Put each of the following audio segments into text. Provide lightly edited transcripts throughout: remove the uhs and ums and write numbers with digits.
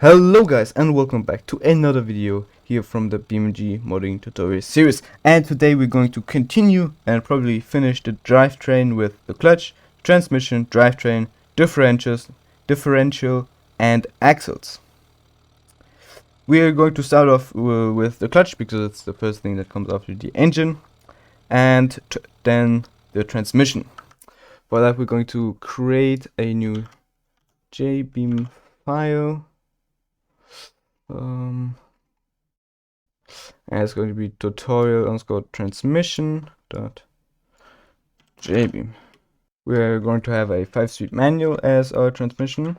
Hello guys and welcome back to another video here from the BeamNG modding tutorial series, and today we're going to continue and probably finish the drivetrain with the clutch, transmission, drivetrain, differential and axles. We are going to start off with the clutch because it's the first thing that comes after the engine, and then the transmission. For that we're going to create a new JBeam file. And it's going to be tutorial_transmission.jbeam. We're going to have a 5-speed manual as our transmission.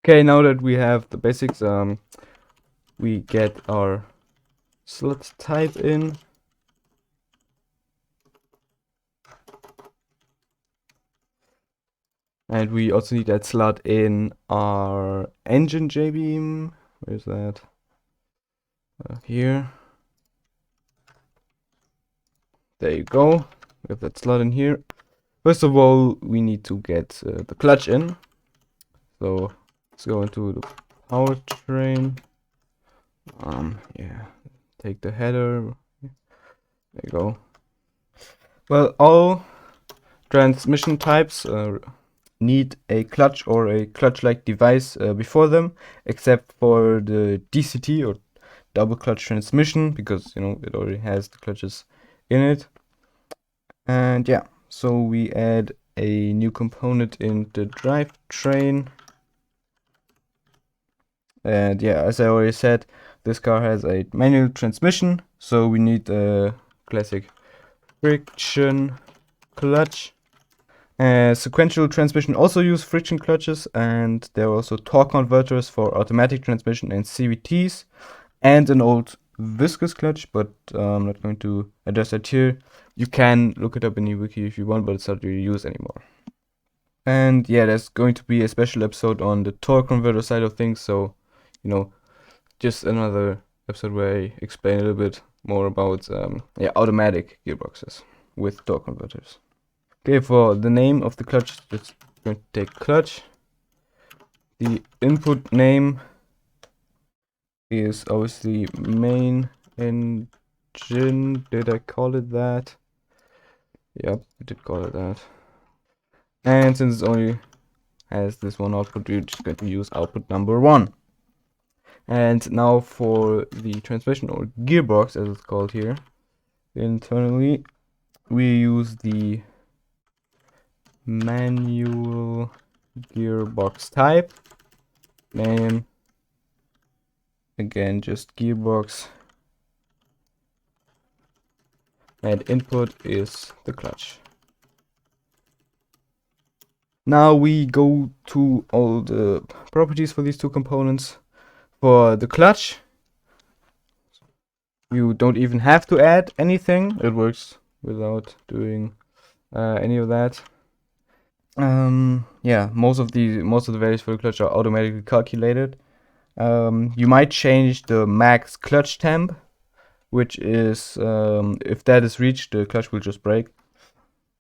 Okay, now that we have the basics, we get our slot type in. And we also need that slot in our engine JBeam. Where's that? Here. There you go. We have that slot in here. First of all, we need to get the clutch in. So let's go into the powertrain. Yeah. Take the header. There you go. Well, all transmission types need a clutch or a clutch-like device before them, except for the DCT or double clutch transmission, because it already has the clutches in it. And yeah, so we add a new component in the drivetrain. And yeah, as I already said, this car has a manual transmission, so we need a classic friction clutch. Sequential transmission also use friction clutches, and there are also torque converters for automatic transmission and CVTs, and an old viscous clutch, but I'm not going to address that here. You can look it up in the wiki if you want, but it's not really used anymore. And yeah, there's going to be a special episode on the torque converter side of things, so just another episode where I explain a little bit more about automatic gearboxes with torque converters. Okay, for the name of the clutch, just going to take clutch. The input name is obviously main engine. Did I call it that? Yep, I did call it that. And since it only has this one output, we're just going to use output number 1. And now for the transmission or gearbox, as it's called here, internally, we use the manual gearbox type, name, again just gearbox, and input is the clutch. Now we go to all the properties for these two components. For the clutch, you don't even have to add anything, it works without doing any of that. Yeah, most of the values for the clutch are automatically calculated. You might change the max clutch temp, which is if that is reached, the clutch will just break.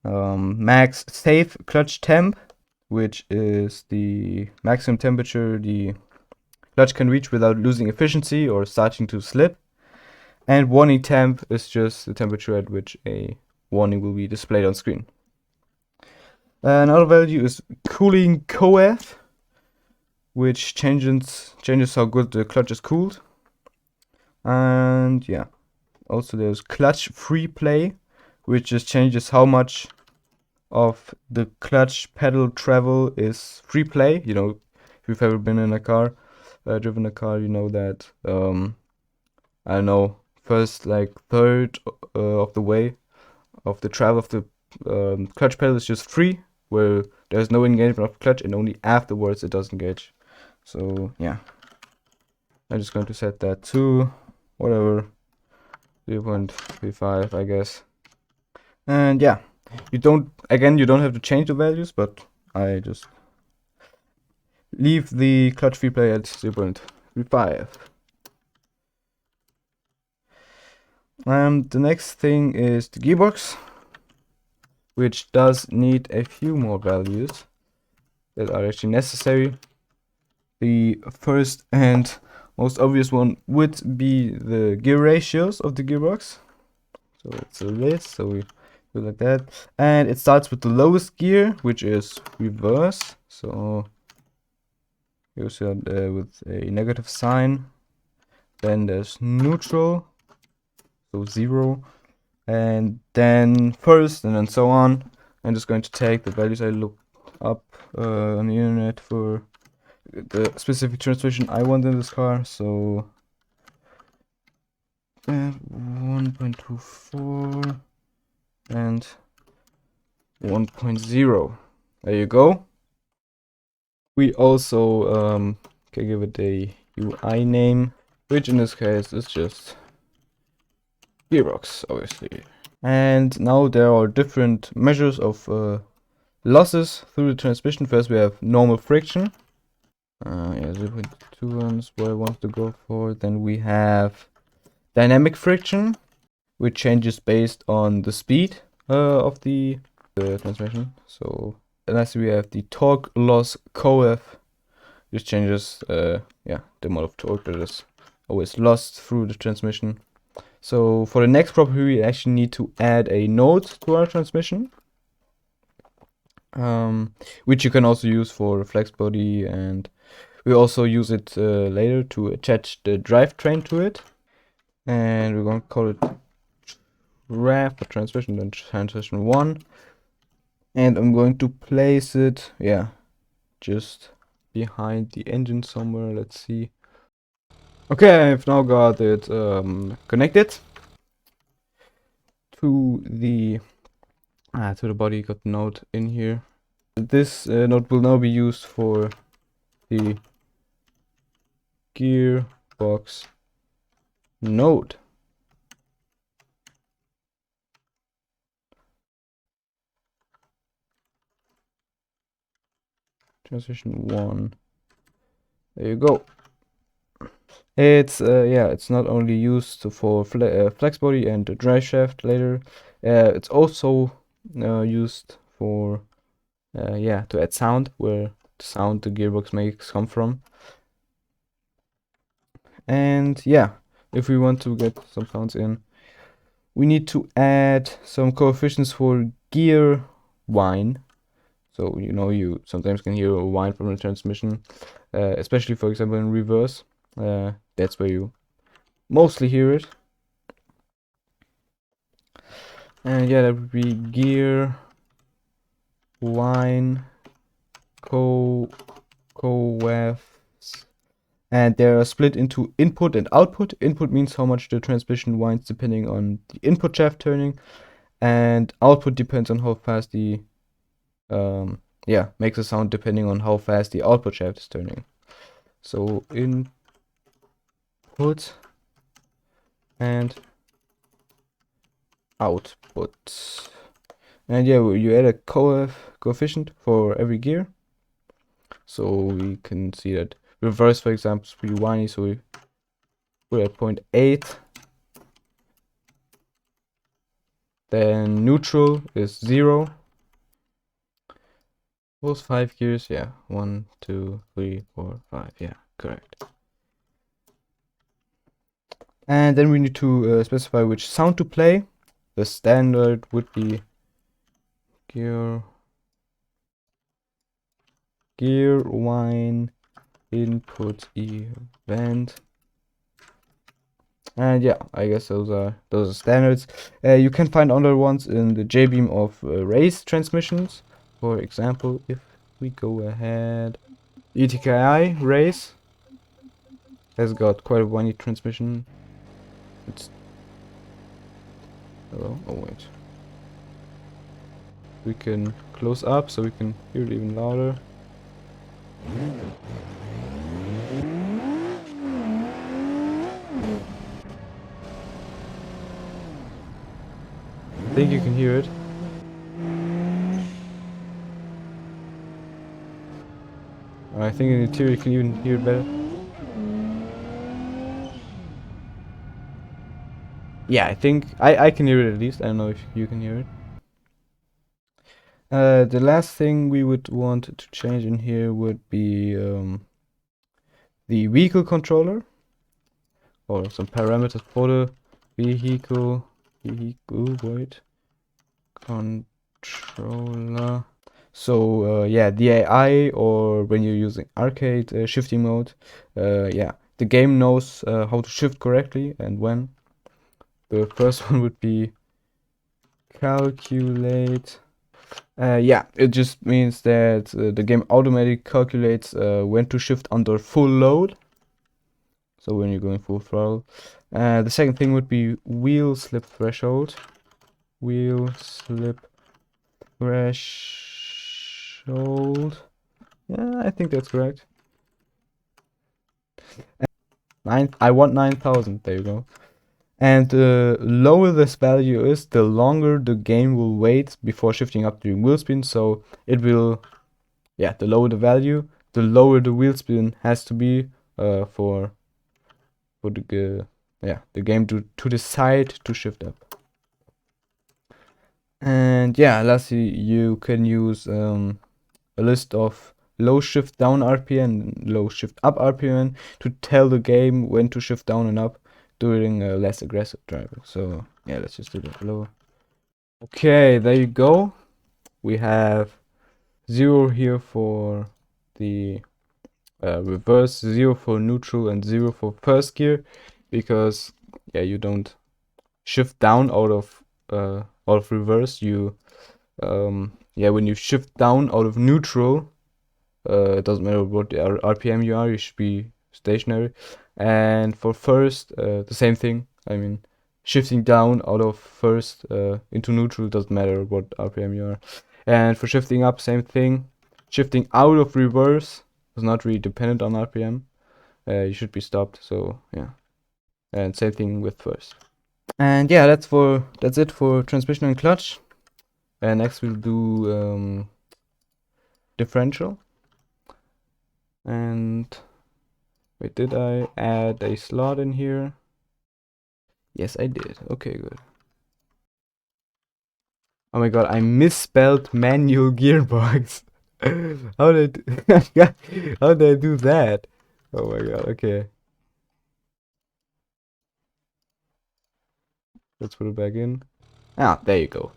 Max safe clutch temp, which is the maximum temperature the clutch can reach without losing efficiency or starting to slip. And warning temp is just the temperature at which a warning will be displayed on screen. Another value is cooling coef, which changes how good the clutch is cooled. And yeah, also there's clutch free play, which just changes how much of the clutch pedal travel is free play. If you've ever been in a car, driven a car, you know that I don't know, first like third of the way of the travel of the clutch pedal is just free, where there's no engagement of clutch, and only afterwards it does engage. So yeah, I'm just going to set that to whatever, 0.35 I guess. And yeah, you don't have to change the values, but I just leave the clutch free play at 0.35. The next thing is the gearbox, which does need a few more values that are actually necessary The first and most obvious one would be the gear ratios of the gearbox. So it's a list, so we do like that. And it starts with the lowest gear, which is reverse. So you see that with a negative sign. Then there's neutral, so 0. And then first, and then so on. I'm just going to take the values I looked up on the internet for the specific transmission I want in this car. So 1.24 and 1.0. There you go. We also can give it a UI name, which in this case is just gearbox, obviously. And now there are different measures of losses through the transmission. First we have normal friction. Yeah, 0.2 is what I want to go for. Then we have dynamic friction, which changes based on the speed of the transmission. So, and lastly we have the torque loss coef, which changes yeah, the amount of torque that is always lost through the transmission. So for the next property we actually need to add a node to our transmission, which you can also use for the flex body, and we also use it later to attach the drivetrain to it. And we're going to call it RAV for transmission, then transmission 1. And I'm going to place it, yeah, just behind the engine somewhere. Let's see. Okay, I've now got it connected to the body. Got the node in here. This node will now be used for the gearbox node. Transition 1. There you go. It's yeah, it's not only used for flex body and the drive shaft later. It's also used for yeah, to add sound, where the sound the gearbox makes come from. And yeah, if we want to get some sounds in, we need to add some coefficients for gear whine. So you know, you sometimes can hear a whine from the transmission, especially for example in reverse. That's where you mostly hear it. And yeah, that would be gear whine coefs. And they are split into input and output. Input means how much the transmission whines depending on the input shaft turning, and output depends on how fast the yeah, makes a sound depending on how fast the output shaft is turning. So input and output. And yeah, you add a coefficient for every gear. So we can see that reverse, for example, is pretty whiny, so we put at 0.8. Then neutral is 0. Those 5 gears, yeah. 1, 2, 3, 4, 5, yeah, correct. And then we need to specify which sound to play. The standard would be gear whine input event. And yeah, I guess those are standards. You can find other ones in the JBeam of race transmissions. For example, if we go ahead, ETKI race has got quite a whiny transmission. It's hello. Oh wait, we can close up so we can hear it even louder. I think you can hear it. I think in the interior you can even hear it better. Yeah, I think I can hear it at least. I don't know if you can hear it. The last thing we would want to change in here would be the vehicle controller, or some parameters for the vehicle wait, controller. So yeah, the AI, or when you're using arcade shifting mode, yeah, the game knows how to shift correctly and when. The first one would be calculate. Yeah, it just means that the game automatically calculates when to shift under full load. So when you're going full throttle. The second thing would be wheel slip threshold. Wheel slip threshold. Yeah, I think that's correct. I want 9,000. There you go. And the lower this value is, the longer the game will wait before shifting up during wheel spin. So it will, yeah, the lower the value, the lower the wheel spin has to be for the the game to decide to shift up. And yeah, lastly, you can use a list of low shift down RPM and low shift up RPM to tell the game when to shift down and up during less aggressive driving. So yeah, let's just do that low. Okay, there you go. We have 0 here for the reverse, 0 for neutral, and 0 for first gear, because yeah, you don't shift down out of reverse. You yeah, when you shift down out of neutral, it doesn't matter what RPM you are, you should be stationary. And for first, the same thing. I mean, shifting down out of first into neutral doesn't matter what RPM you are. And for shifting up, same thing. Shifting out of reverse is not really dependent on RPM. You should be stopped. So yeah, and same thing with first. And yeah, that's it for transmission and clutch. And next we'll do differential. And wait, did I add a slot in here? Yes, I did. Okay, good. Oh my god, I misspelled manual gearbox. How did how did I do that? Oh my god, okay. Let's put it back in. Ah, there you go.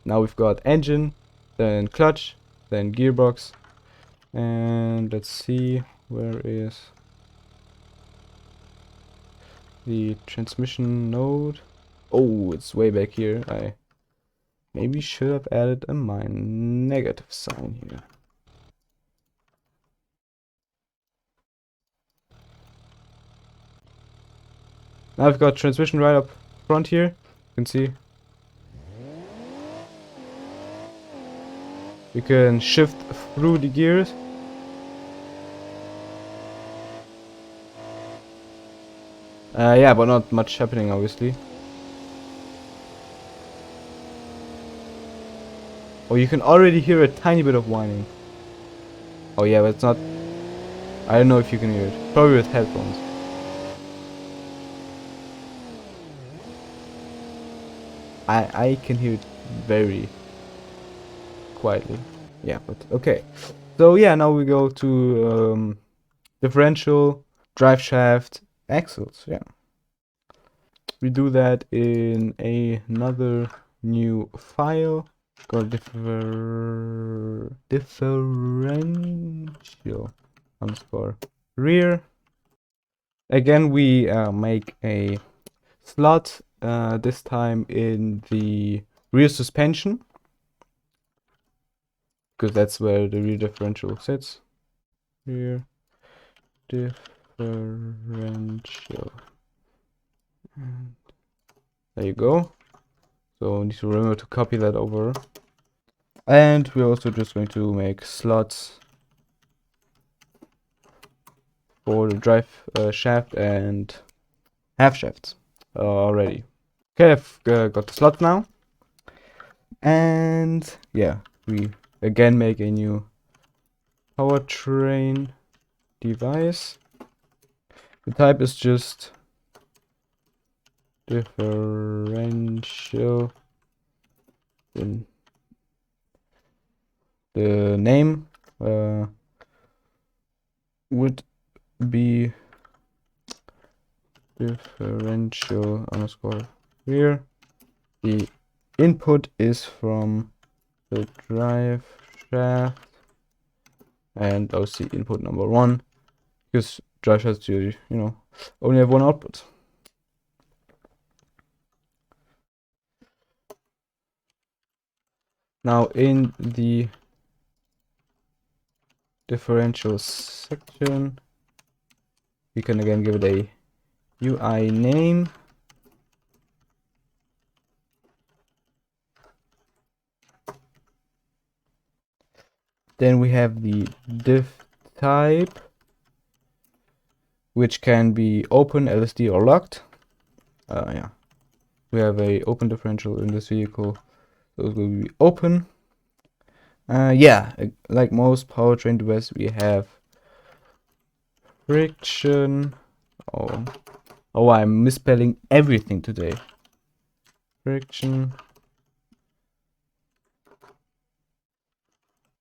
Now we've got engine, then clutch, then gearbox. And let's see, where is the transmission node? Oh, it's way back here. I maybe should have added a negative sign here. Now I've got transmission right up front here. You can see. You can shift through the gears. Yeah, but not much happening, obviously. Oh, you can already hear a tiny bit of whining. Oh yeah, but it's not... I don't know if you can hear it. Probably with headphones. I can hear it very quietly. Yeah, but okay. So yeah, now we go to differential, drive shaft, axles. Yeah. We do that in another new file called differential underscore rear. Again, we make a slot, this time in the rear suspension, because that's where the rear differential sits. Rear differential. And there you go. So we need to remember to copy that over. And we're also just going to make slots for the drive shaft and half shafts already. Okay, I've got the slot now. And yeah, we again make a new powertrain device. The type is just differential. Then the name would be differential underscore rear. The input is from the drive shaft, and I'll see input number 1 because drive shafts usually, only have one output. Now in the differential section, we can again give it a UI name. Then we have the diff type, which can be open, LSD, or locked. Yeah, we have a open differential in this vehicle, so it will be open. Yeah, like most powertrain devices, we have friction. Oh, I'm misspelling everything today. Friction,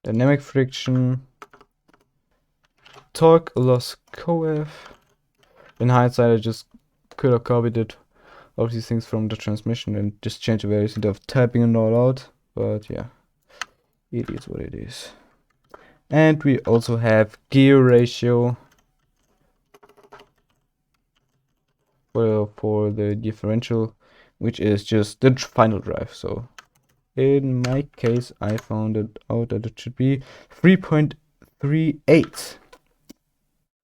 dynamic friction, torque loss coef. In hindsight, I just could have copied it, all these things from the transmission and just changed the values instead of typing it all out. But yeah, it is what it is. And we also have gear ratio for the differential, which is just the final drive. So in my case, I found it out that it should be 3.38.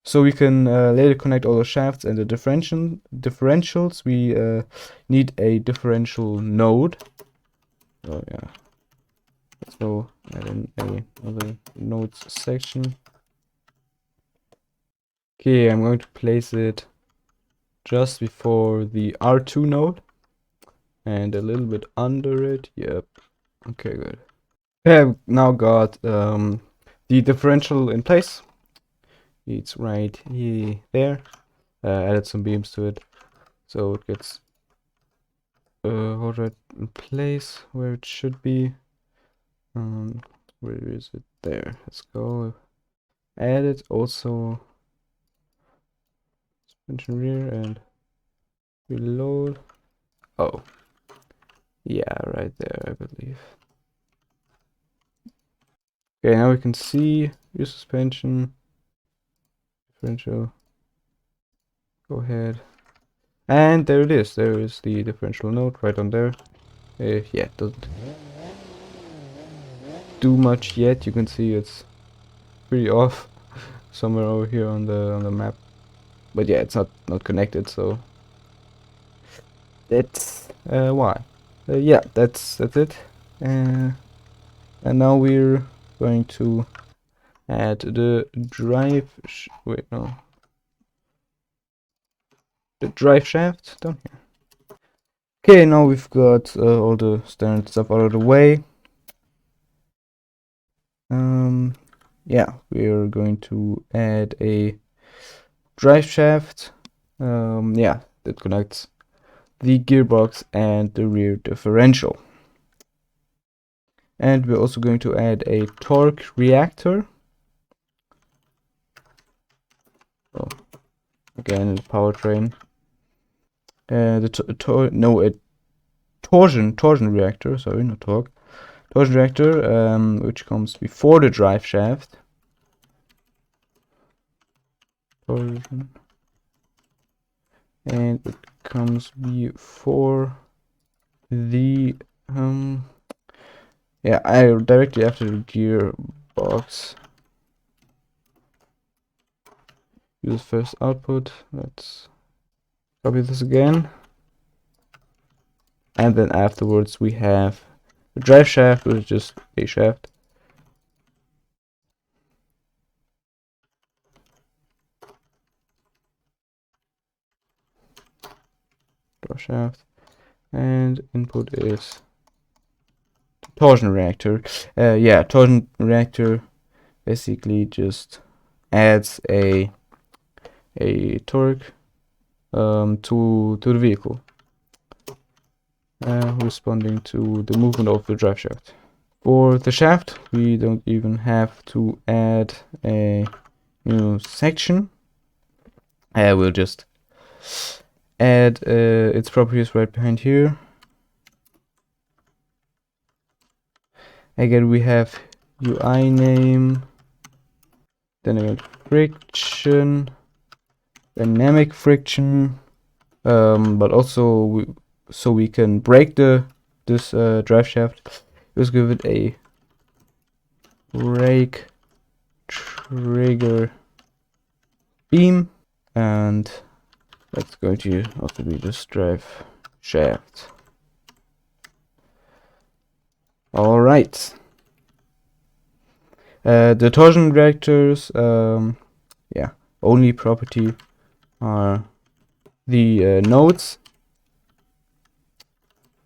So we can later connect all the shafts and the differentials. We need a differential node. Oh yeah. Let's go add in another nodes section. Okay, I'm going to place it just before the R2 node and a little bit under it. Yep. Okay, good. I have now got the differential in place. It's right here, there. Added some beams to it, so it gets right in place where it should be. Where is it? There. Let's go. Add it also. Suspension rear and reload. Oh, yeah, right there, I believe. Okay, now we can see your suspension differential. Go ahead, and there it is. There is the differential node right on there. Yeah, it doesn't do much yet. You can see it's pretty off somewhere over here on the map, but yeah, it's not connected, so that's why. Yeah, that's it. And now we're going to add the the drive shaft down here. Okay, now we've got all the standard stuff out of the way. Yeah, we're going to add a drive shaft. Yeah, that connects the gearbox and the rear differential. And we're also going to add a torque reactor. Oh, again, the powertrain. A torsion reactor. Sorry, not torque. Torsion reactor, which comes before the drive shaft. Torsion. And it comes before the yeah, directly after the gearbox. Use first output. Let's copy this again. And then afterwards we have the drive shaft, which is just a shaft. Drive shaft. And input is torsion reactor. Yeah, torsion reactor basically just adds a torque to the vehicle, responding to the movement of the drive shaft. For the shaft, we don't even have to add a new section. We'll just add its properties right behind here. Again, we have UI name, then again friction, dynamic friction, but also so we can break this drive shaft. Let's give it a break trigger beam, and that's going to also be this drive shaft. All right. The torsion reactors, yeah, only property are the nodes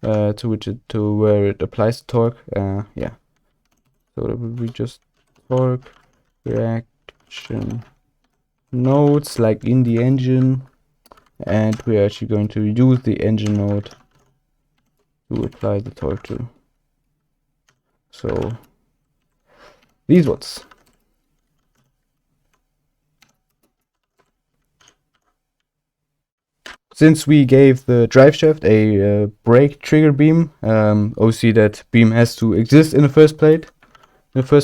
to where it applies the torque. Yeah, so that would be just torque reaction nodes like in the engine, and we're actually going to use the engine node to apply the torque to. So these ones. Since we gave the drive shaft a brake trigger beam, obviously that beam has to exist in the first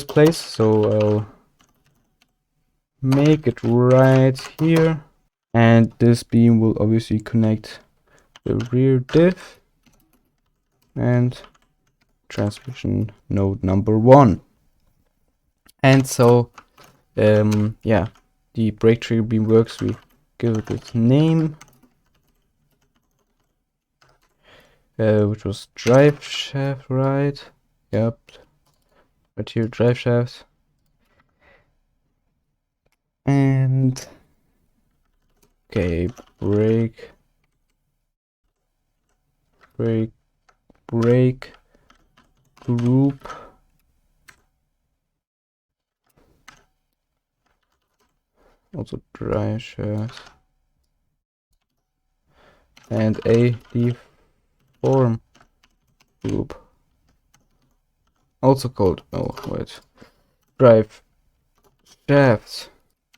place. So I'll make it right here, and this beam will obviously connect the rear diff and transmission node number 1. And so yeah, the brake trigger beam works. We give it its name, which was drive shaft, right? Yep, right here, drive shaft. And okay, brake group also drive shaft, and a deform group, also called drive shafts.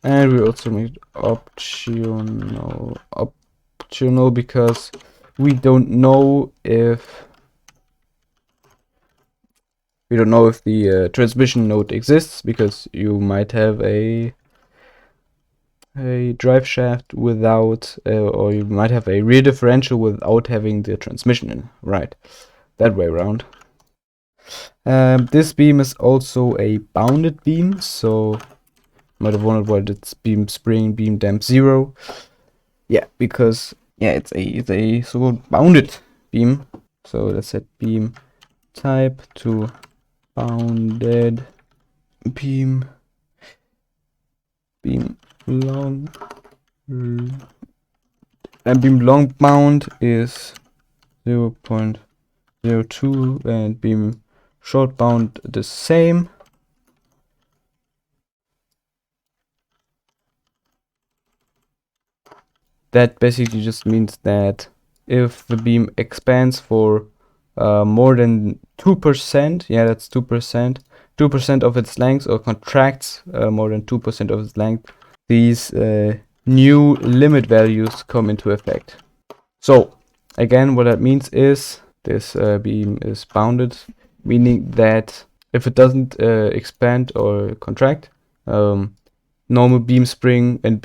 And we also made optional because we don't know if the transmission node exists, because you might have a drive shaft without, or you might have a rear differential without having the transmission in, right? That way around. This beam is also a bounded beam, so might have wondered why it's beam spring, beam damp 0. Yeah, because yeah, it's a so-called bounded beam. So let's set beam type to bounded beam long, and beam long bound is 0.02, and beam short bound the same. That basically just means that if the beam expands for more than 2%, yeah, that's 2% of its length, or contracts more than 2% of its length, these new limit values come into effect. So again, what that means is this beam is bounded, meaning that if it doesn't expand or contract, normal beam spring and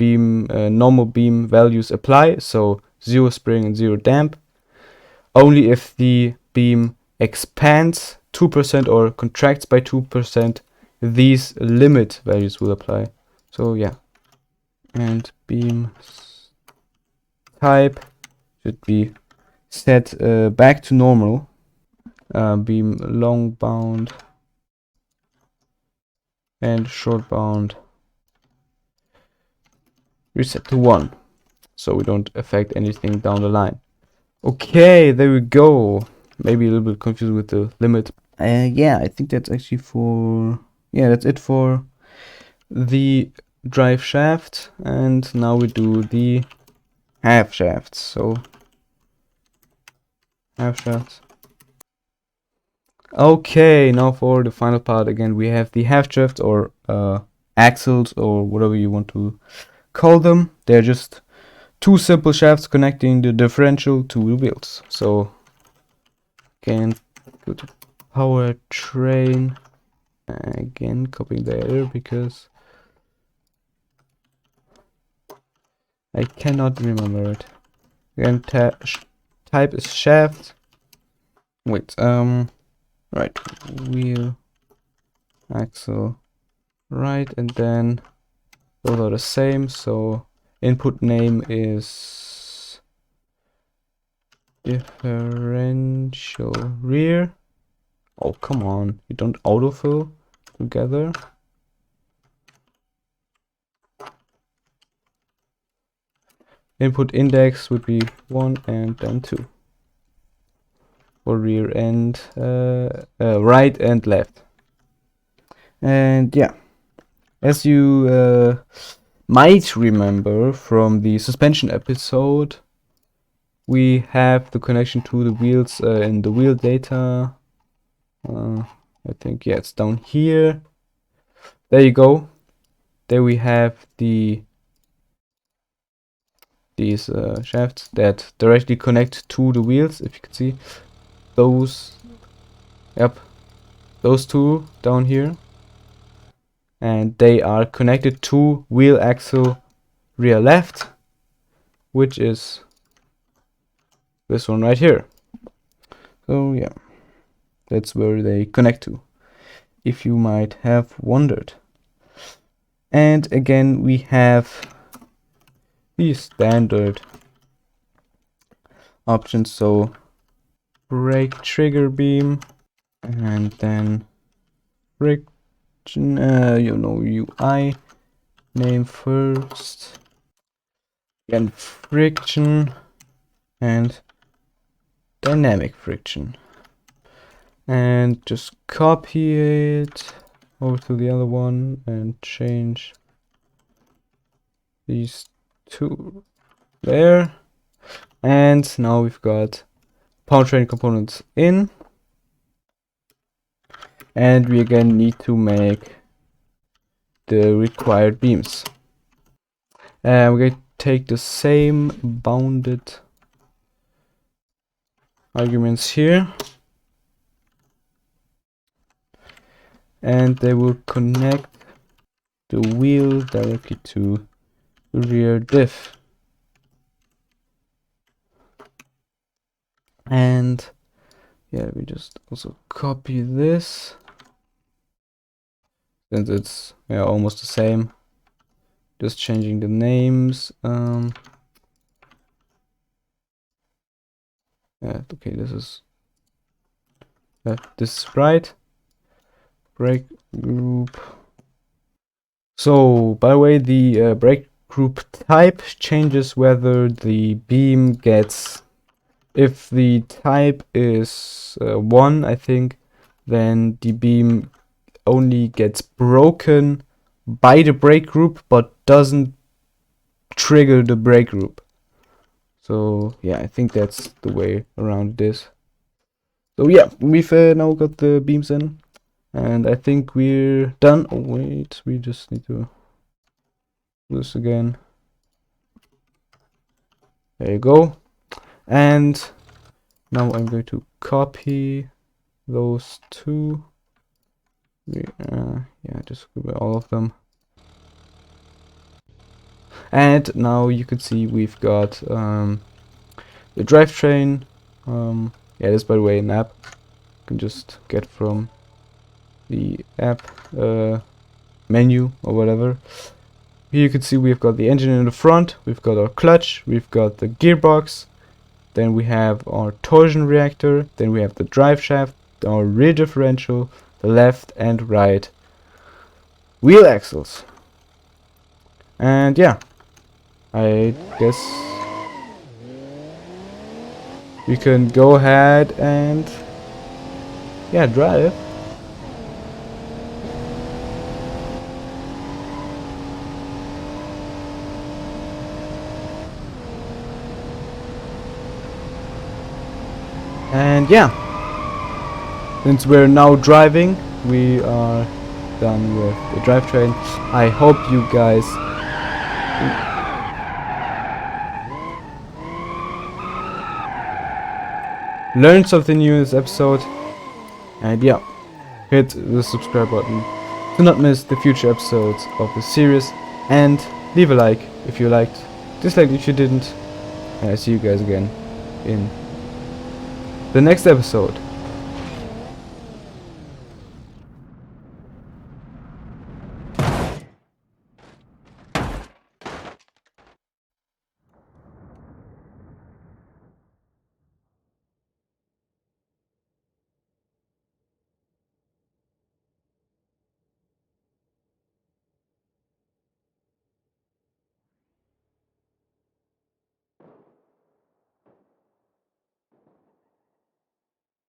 normal beam values apply, so 0 spring and 0 damp. Only if the beam expands 2% or contracts by 2%, these limit values will apply. So yeah, and beam type should be set back to normal. Beam long bound and short bound reset to 1, so we don't affect anything down the line. Okay, there we go. Maybe a little bit confused with the limit. Yeah, I think that's actually that's it for the drive shaft, and now we do the half shafts. So half shafts. Okay, now for the final part. Again, we have the half shaft, or axles, or whatever you want to call them. They're just two simple shafts connecting the differential to the wheels. So again, go to powertrain. Again, copying the error because I cannot remember it. Again, type is shaft. Wait, right, wheel, axle, right, and then those are the same. So input name is differential rear. Oh, come on, you don't autofill together. Input index would be 1 and then 2 for rear and right and left. And yeah, as you might remember from the suspension episode, we have the connection to the wheels in the wheel data. I think, yeah, it's down here. There you go. There we have these shafts that directly connect to the wheels. If you can see those, yep, those two down here, and they are connected to wheel axle rear left, which is this one right here. So yeah, that's where they connect to, if you might have wondered. And again, we have the standard options, so brake trigger beam, and then friction, UI name first, again friction and dynamic friction, and just copy it over to the other one and change these two there. And now we've got powertrain components in, and we again need to make the required beams. And we're going to take the same bounded arguments here, and they will connect the wheel directly to the rear diff. And yeah, we just also copy this, since it's almost the same, just changing the names. Okay, this is right. Brake group. So, by the way, the brake group type changes whether the beam gets, if the type is 1, I think, then the beam only gets broken by the brake group but doesn't trigger the brake group. So yeah, I think that's the way around this. So yeah, we've now got the beams in, and I think we're done. Oh wait, we just need to do this again. There you go. And now I'm going to copy those two. Yeah, just copy all of them. And now you can see we've got the drivetrain. Yeah, this, by the way, an app you can just get from the app menu or whatever. Here you can see we've got the engine in the front, we've got our clutch, we've got the gearbox, then we have our torsion reactor, then we have the drive shaft, our rear differential, the left and right wheel axles. And yeah, I guess we can go ahead and drive. And yeah, since we're now driving, we are done with the drivetrain. I hope you guys learned something new in this episode. And yeah, hit the subscribe button to not miss the future episodes of this series, and leave a like if you liked, dislike if you didn't, and I see you guys again in the next episode.